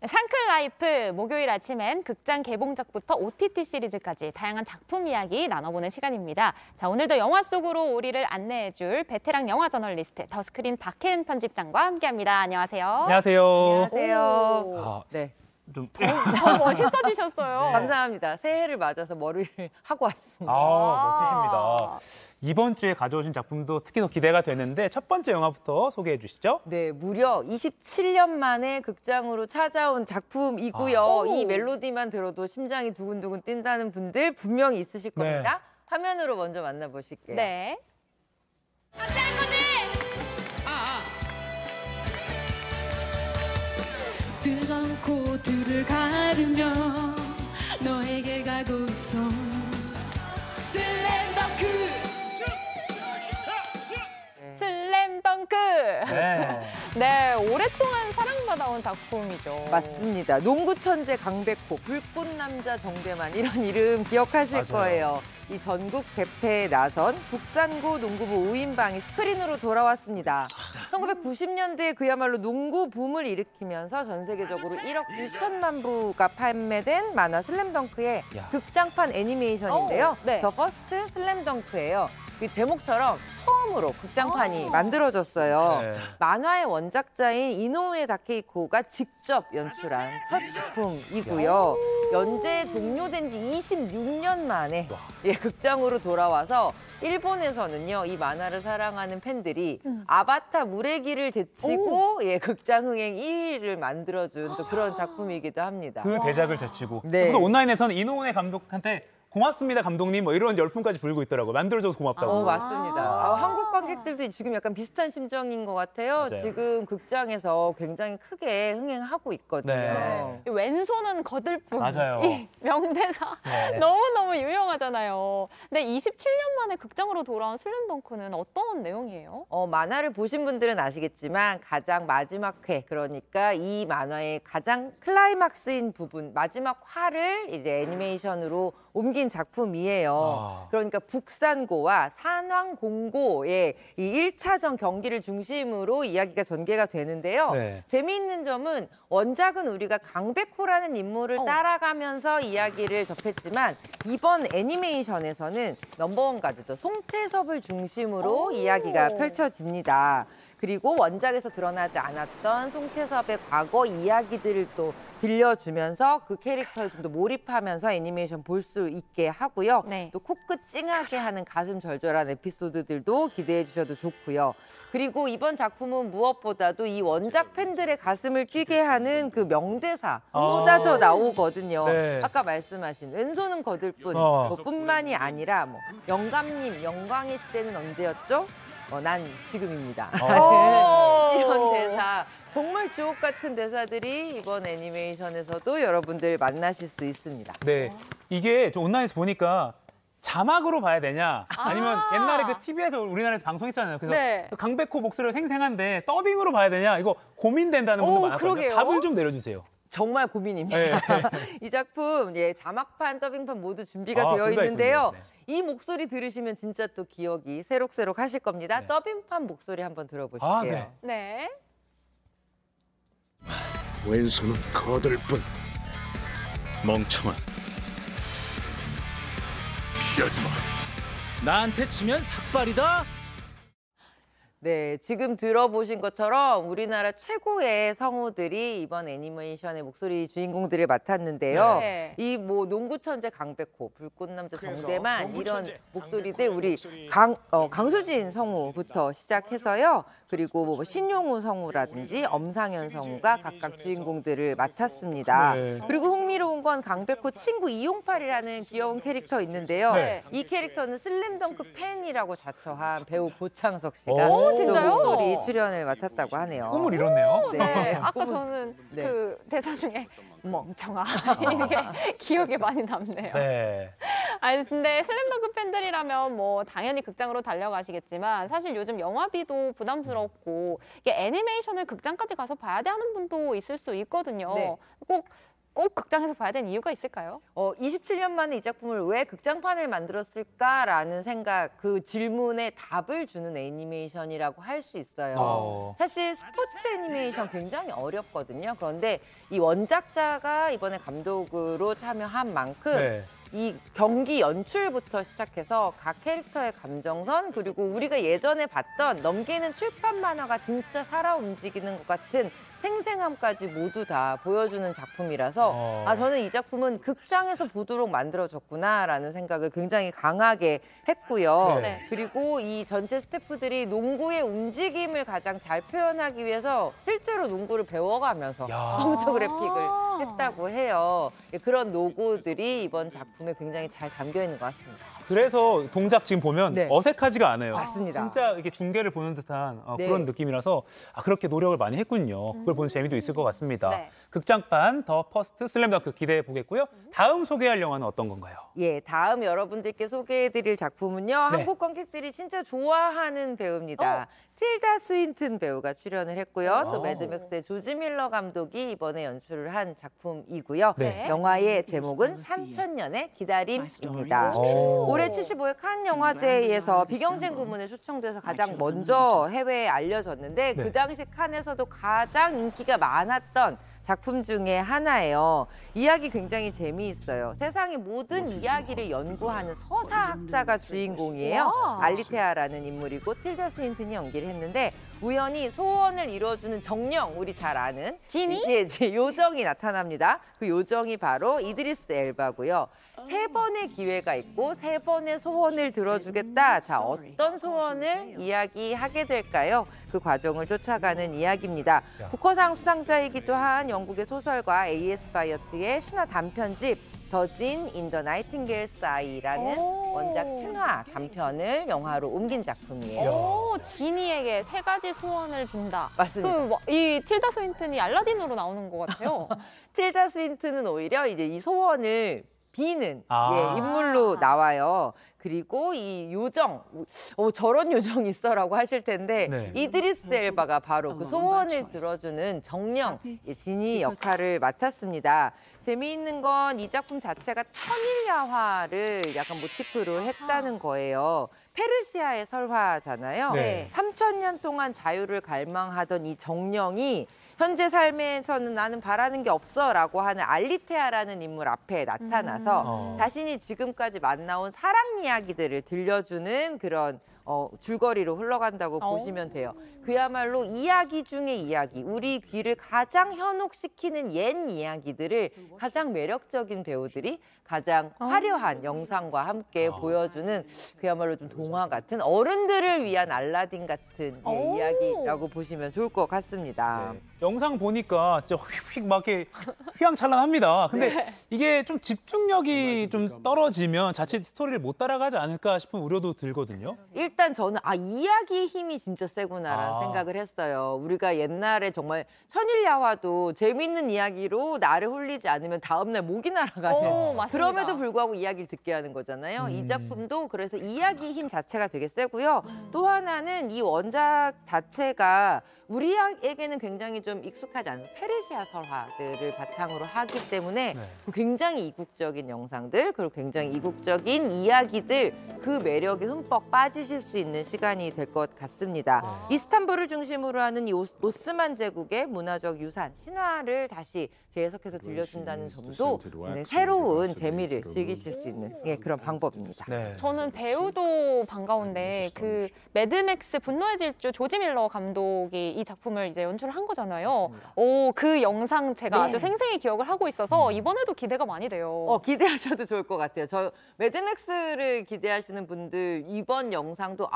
상클라이프 목요일 아침엔 극장 개봉작부터 OTT 시리즈까지 다양한 작품 이야기 나눠보는 시간입니다. 자, 오늘도 영화 속으로 우리를 안내해줄 베테랑 영화 저널리스트 더스크린 박혜은 편집장과 함께합니다. 안녕하세요. 안녕하세요. 안녕하세요. 네. 좀 더 멋있어지셨어요. 감사합니다. 새해를 맞아서 머리를 하고 왔습니다. 멋지십니다. 이번 주에 가져오신 작품도 특히 더 기대가 되는데 첫 번째 영화부터 소개해 주시죠. 네, 무려 27년 만에 극장으로 찾아온 작품이고요. 이 멜로디만 들어도 심장이 두근두근 뛴다는 분들 분명히 있으실 겁니다. 화면으로 먼저 만나보실게요. 네. 뜨거운 코드를 가르며 너에게 가고 있어. 슬램덩크. 슬램덩크. 네, 오랫동안 사랑받아온 작품이죠. 맞습니다. 농구 천재 강백호, 불꽃 남자 정대만 이런 이름 기억하실 거예요. 이 전국 재패에 나선 북산고 농구부 5인방이 스크린으로 돌아왔습니다. 1990년대에 그야말로 농구 붐을 일으키면서 전 세계적으로 1억 2천만 부가 판매된 만화 슬램덩크의 극장판 애니메이션인데요. 더 퍼스트 슬램덩크예요. 이 제목처럼 처음으로 극장판이 만들어졌어요. 만화의 원작자인 이노우에 다케이코가 직접 연출한 첫 작품이고요. 연재 종료된 지 26년 만에 극장으로 돌아와서 일본에서는요, 이 만화를 사랑하는 팬들이 아바타 물의 길을 제치고 극장 흥행 1위를 만들어준 또 그런 작품이기도 합니다. 그 대작을 제치고. 네. 또 온라인에서는 이노우에 감독한테 고맙습니다, 감독님. 뭐 이런 열풍까지 불고 있더라고요. 만들어줘서 고맙다고. 맞습니다. 한국 관객들도 지금 약간 비슷한 심정인 것 같아요. 맞아요. 지금 극장에서 굉장히 크게 흥행하고 있거든요. 네. 왼손은 거들 뿐. 맞아요. 이 명대사 너무너무 유명하잖아요. 근데 27년 만에 극장으로 돌아온 슬램덩크는 어떤 내용이에요? 만화를 보신 분들은 아시겠지만 가장 마지막 회, 그러니까 이 만화의 가장 클라이막스인 부분, 마지막 화를 이제 애니메이션으로 옮긴 작품이에요. 그러니까 북산고와 산왕공고의 이 1차전 경기를 중심으로 이야기가 전개가 되는데요. 재미있는 점은 원작은 우리가 강백호라는 인물을 따라가면서 이야기를 접했지만 이번 애니메이션에서는 넘버원 가드죠. 송태섭을 중심으로 이야기가 펼쳐집니다. 그리고 원작에서 드러나지 않았던 송태섭의 과거 이야기들을 또 들려주면서 그 캐릭터에 좀 더 몰입하면서 애니메이션 볼 수 있게 하고요. 또 코끝 찡하게 하는 가슴 절절한 에피소드들도 기대해 주셔도 좋고요. 그리고 이번 작품은 무엇보다도 이 원작 팬들의 가슴을 뛰게 하는 그 명대사 쏟아져 나오거든요. 아까 말씀하신 왼손은 거들 뿐 뿐만이 아니라 뭐 영감님, 영광의 시대는 언제였죠? 난 지금입니다. 이런 대사, 정말 주옥 같은 대사들이 이번 애니메이션에서도 여러분들 만나실 수 있습니다. 네, 이게 좀 온라인에서 보니까 자막으로 봐야 되냐, 아니면 옛날에 그 TV에서 우리나라에서 방송했잖아요. 그래서 강백호 목소리가 생생한데 더빙으로 봐야 되냐, 이거 고민된다는 분도 많았거든요. 그러게요. 답을 좀 내려주세요. 정말 고민입니다. 이 작품 자막판, 더빙판 모두 준비가 되어 둘 다 있는데요. 있군요. 이 목소리 들으시면 진짜 또 기억이 새록새록 하실 겁니다. 더빙판 목소리 한번 들어보실게요. 왼손은 거들 뿐. 멍청한. 피하지 마. 나한테 치면 삭발이다. 네, 지금 들어보신 것처럼 우리나라 최고의 성우들이 이번 애니메이션의 목소리 주인공들을 맡았는데요. 이 뭐 농구 천재 강백호, 불꽃 남자 정대만 이런 목소리들 우리 강수진 성우부터 시작해서요. 그리고 뭐 신용우 성우라든지 엄상현 성우가 각각 주인공들을 맡았습니다. 그리고 흥미로운 건 강백호 친구 이용팔이라는 귀여운 캐릭터 있는데요. 이 캐릭터는 슬램덩크 팬이라고 자처한 배우 고창석 씨가 진짜요? 목소리 출연을 맡았다고 하네요. 꿈을 이뤘네요. 아까 저는 그 대사 중에 멍청아 이게 기억에 많이 남네요. 아니 근데 슬램덩크 팬들이라면 뭐 당연히 극장으로 달려가시겠지만 사실 요즘 영화비도 부담스럽고 이게 애니메이션을 극장까지 가서 봐야 돼 하는 분도 있을 수 있거든요. 꼭 꼭 극장에서 봐야 되는 이유가 있을까요? 27년 만에 이 작품을 왜 극장판을 만들었을까라는 생각, 그 질문에 답을 주는 애니메이션이라고 할 수 있어요. 사실 스포츠 애니메이션 굉장히 어렵거든요. 그런데 이 원작자가 이번에 감독으로 참여한 만큼 이 경기 연출부터 시작해서 각 캐릭터의 감정선, 그리고 우리가 예전에 봤던 넘기는 출판 만화가 진짜 살아 움직이는 것 같은 생생함까지 모두 다 보여주는 작품이라서 저는 이 작품은 극장에서 보도록 만들어졌구나라는 생각을 굉장히 강하게 했고요. 그리고 이 전체 스태프들이 농구의 움직임을 가장 잘 표현하기 위해서 실제로 농구를 배워가면서 컴퓨터 그래픽을 했다고 해요. 그런 노고들이 이번 작품에 굉장히 잘 담겨 있는 것 같습니다. 그래서 동작 지금 보면 어색하지가 않아요. 맞습니다. 진짜 이렇게 중계를 보는 듯한 그런 느낌이라서 그렇게 노력을 많이 했군요. 그걸 보는 재미도 있을 것 같습니다. 극장판 더 퍼스트 슬램덩크 기대해 보겠고요. 다음 소개할 영화는 어떤 건가요? 예, 다음 여러분들께 소개해드릴 작품은요. 한국 관객들이 진짜 좋아하는 배우입니다. 틸다 스윈튼 배우가 출연을 했고요. 또 매드맥스의 조지 밀러 감독이 이번에 연출을 한 작품이고요. 영화의 제목은 3000년의 기다림입니다. 올해 75회 칸 영화제에서 비경쟁 부문에 초청돼서 가장 먼저 해외에 알려졌는데 그 당시 칸에서도 가장 인기가 많았던 작품 중에 하나예요. 이야기 굉장히 재미있어요. 세상의 모든 이야기를 연구하는 서사학자가 주인공이에요. 알리테아라는 인물이고 틸다 스윈튼이 연기를 했는데 우연히 소원을 이뤄주는 정령, 우리 잘 아는 지니? 요정이 나타납니다. 그 요정이 바로 이드리스 엘바고요. 3번의 기회가 있고 3번의 소원을 들어주겠다. 자, 어떤 소원을 이야기하게 될까요? 그 과정을 쫓아가는 이야기입니다. 부커상 수상자이기도 한 영국의 소설가 A.S. 바이어트의 신화 단편집 더진 인 더 나이팅게일스 아이라는 원작 신화 단편을 영화로 옮긴 작품이에요. 지니에게 3가지 소원을 빈다. 맞습니다. 이 틸다 스윈튼이 알라딘으로 나오는 것 같아요. 틸다 스윈튼은 오히려 이제 이 소원을 비는 인물로 나와요. 그리고 이 요정, 저런 요정 있어라고 하실 텐데 이드리스 엘바가 바로 그 소원을 들어주는 정령, 지니 역할을 맡았습니다. 재미있는 건 이 작품 자체가 천일야화를 약간 모티프로 했다는 거예요. 페르시아의 설화잖아요. 3000년 동안 자유를 갈망하던 이 정령이 현재 삶에서는 나는 바라는 게 없어라고 하는 알리테아라는 인물 앞에 나타나서 자신이 지금까지 만나온 사랑 이야기들을 들려주는 그런 줄거리로 흘러간다고 보시면 돼요. 그야말로 이야기 중의 이야기, 우리 귀를 가장 현혹시키는 옛 이야기들을 가장 매력적인 배우들이 가장 화려한 영상과 함께 보여주는 그야말로 좀 동화 같은 어른들을 위한 알라딘 같은 이야기라고 보시면 좋을 것 같습니다. 영상 보니까 진짜 휙휙 막 이렇게 휘황찬란합니다. 근데 이게 좀 집중력이 좀 떨어지면 자칫 스토리를 못 따라가지 않을까 싶은 우려도 들거든요. 일단 저는 이야기의 힘이 진짜 세구나라는 생각을 했어요. 우리가 옛날에 정말 천일야화도 재밌는 이야기로 나를 홀리지 않으면 다음날 목이 날아가는 그럼에도 불구하고 이야기를 듣게 하는 거잖아요. 이 작품도 그래서 이야기의 힘 자체가 되게 세고요. 또 하나는 이 원작 자체가 우리에게는 굉장히 좀 익숙하지 않은 페르시아 설화들을 바탕으로 하기 때문에 굉장히 이국적인 영상들, 그리고 굉장히 이국적인 이야기들, 그 매력에 흠뻑 빠지실 수 있는 시간이 될 것 같습니다. 이스탄불을 중심으로 하는 이 오스만 제국의 문화적 유산, 신화를 다시 재해석해서 들려준다는 점도 새로운 재미를 즐기실 수 있는 그런 방법입니다. 저는 배우도 반가운데 그 매드맥스 분노의 질주 조지 밀러 감독이 이 작품을 이제 연출을 한 거잖아요. 그 영상 제가 아주 생생히 기억을 하고 있어서 이번에도 기대가 많이 돼요. 기대하셔도 좋을 것 같아요. 저 매드맥스를 기대하시는 분들 이번 영상도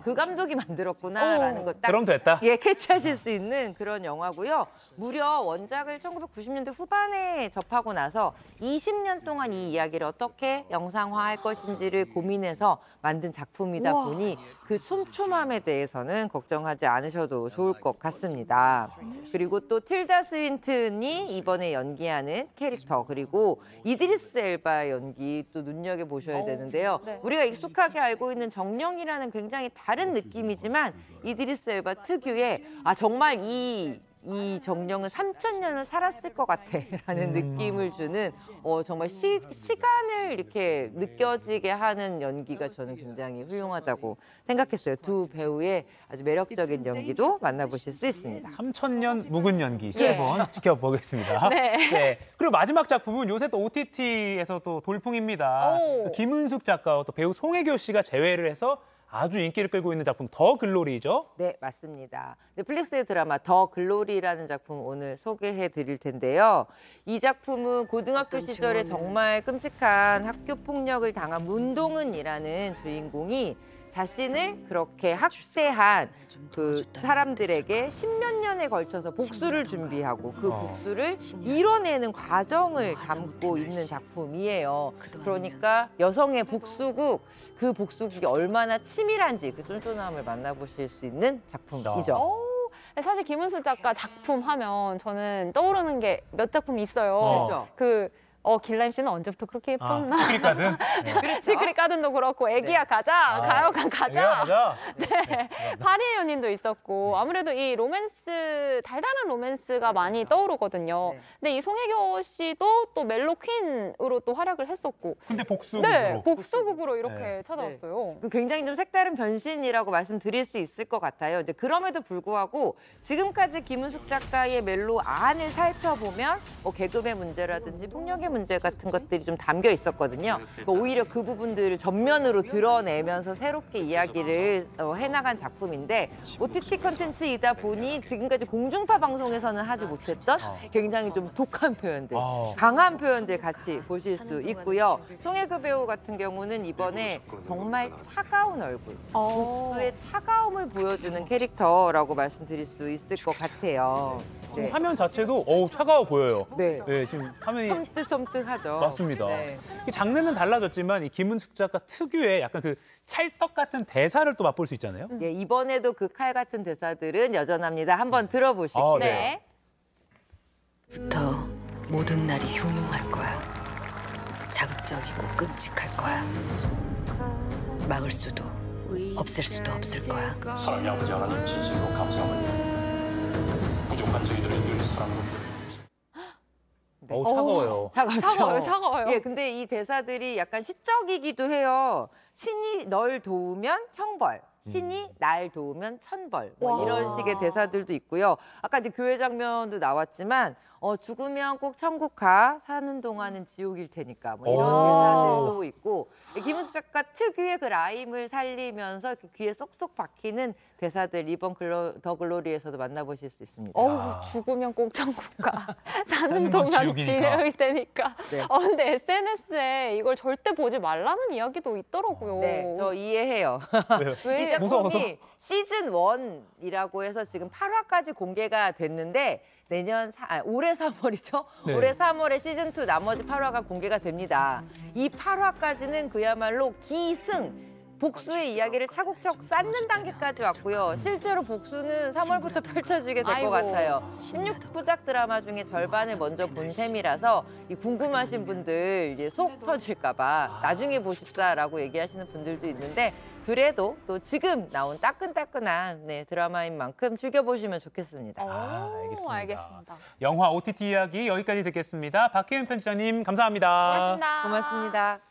그 감독이 만들었구나라는 걸 딱 그럼 됐다. 캐치하실 수 있는 그런 영화고요. 무려 원작을 1990년대 후반에 접하고 나서 20년 동안 이 이야기를 어떻게 영상화할 것인지를 고민해서 만든 작품이다 보니 그 촘촘함에 대해서는 걱정하지 않으셔도 좋을 것 같습니다. 그리고 또 틸다 스윈튼이 이번에 연기하는 캐릭터, 그리고 이드리스 엘바의 연기 또 눈여겨보셔야 되는데요. 우리가 익숙하게 알고 있는 정령이라는 굉장히 다른 느낌이지만 이드리스 엘바 특유의 정말 이 이 정령은 3000년을 살았을 것 같아라는 느낌을 주는 정말 시간을 이렇게 느껴지게 하는 연기가 저는 굉장히 훌륭하다고 생각했어요. 두 배우의 아주 매력적인 연기도 만나보실 수 있습니다. 3000년 묵은 연기 한번 지켜보겠습니다. 네. 그리고 마지막 작품은 요새 또 OTT에서 또 돌풍입니다. 김은숙 작가와 또 배우 송혜교 씨가 재회를 해서 아주 인기를 끌고 있는 작품 더 글로리죠? 네, 맞습니다. 넷플릭스의 드라마 더 글로리라는 작품 오늘 소개해 드릴 텐데요. 이 작품은 고등학교 시절에 정말 끔찍한 학교 폭력을 당한 문동은이라는 주인공이 자신을 그렇게 학대한 그 사람들에게 10몇 년에 걸쳐서 복수를 준비하고 그 복수를 이뤄내는 과정을 담고 있는 작품이에요. 그러니까 여성의 복수국, 그 복수국이 얼마나 치밀한지 그 쫀쫀함을 만나보실 수 있는 작품이죠. 사실 김은수 작가 작품 하면 저는 떠오르는 게 몇 작품 있어요. 그렇죠. 길라임 씨는 언제부터 그렇게 예뻤나? 시크릿 가든? 그렇죠? 시크릿 가든도 그렇고 애기야 가자, 가요관 가자. 네. 파리의 연인도 있었고 아무래도 이 로맨스, 달달한 로맨스가 많이 떠오르거든요. 근데 이 송혜교 씨도 또 멜로 퀸으로 또 활약을 했었고. 근데 복수국으로. 네, 복수국으로 이렇게 찾아왔어요. 굉장히 좀 색다른 변신이라고 말씀드릴 수 있을 것 같아요. 이제 그럼에도 불구하고 지금까지 김은숙 작가의 멜로 안을 살펴보면 개그의 문제라든지 폭력의 문제 같은 것들이 좀 담겨 있었거든요. 오히려 그 부분들을 전면으로 드러내면서 새롭게 이야기를 해나간 작품인데 OTT 콘텐츠이다 보니 지금까지 공중파 방송에서는 하지 못했던 굉장히 좀 독한 표현들, 강한 표현들 같이 보실 수 있고요. 송혜교 배우 같은 경우는 이번에 정말 차가운 얼굴, 복수의 차가움을 보여주는 캐릭터라고 말씀드릴 수 있을 것 같아요. 네. 화면 자체도 차가워 보여요. 네. 지금 화면이 섬뜩섬뜩하죠. 맞습니다. 이 장르는 달라졌지만 이 김은숙 작가 특유의 약간 그 찰떡 같은 대사를 또 맛볼 수 있잖아요. 예, 이번에도 그 칼 같은 대사들은 여전합니다. 한번 들어보실게요. 네. 부터 모든 날이 흉흉할 거야. 자극적이고 끔찍할 거야. 막을 수도 없앨 수도 없을 거야. 사랑의 아버지 하나님 진심으로 감사합니다. 부족한 저희들을 늘 사랑으로 차가워요. 차가워요. 예, 근데 이 대사들이 약간 시적이기도 해요. 신이 널 도우면 형벌, 신이 날 도우면 천벌. 이런 식의 대사들도 있고요. 아까 이제 교회 장면도 나왔지만 죽으면 꼭 천국 가, 사는 동안은 지옥일 테니까 이런 대사들도 있고 김은수 작가 특유의 그 라임을 살리면서 귀에 쏙쏙 박히는 대사들 이번 더 글로리에서도 만나보실 수 있습니다. 죽으면 꼭 천국 가, 사는 동안 지옥일 테니까. 네. 근데 SNS에 이걸 절대 보지 말라는 이야기도 있더라고요. 네, 저 이해해요. 왜? 이 작품이 무서워서? 시즌 1이라고 해서 지금 8화까지 공개가 됐는데 올해 3월이죠? 네. 올해 3월에 시즌 2 나머지 8화가 공개가 됩니다. 이 8화까지는 그야말로 기승, 복수의 이야기를 차곡차곡 쌓는 단계까지 왔고요. 실제로 복수는 3월부터 펼쳐지게 될 것 같아요. 16부작 드라마 중에 절반을 먼저 본 셈이라서 이 궁금하신 분들 이제 속 터질까 봐 나중에 보십사라고 얘기하시는 분들도 있는데 그래도 또 지금 나온 따끈따끈한 드라마인 만큼 즐겨보시면 좋겠습니다. 알겠습니다. 영화 OTT 이야기 여기까지 듣겠습니다. 박혜윤 편집장님 감사합니다. 고맙습니다. 고맙습니다.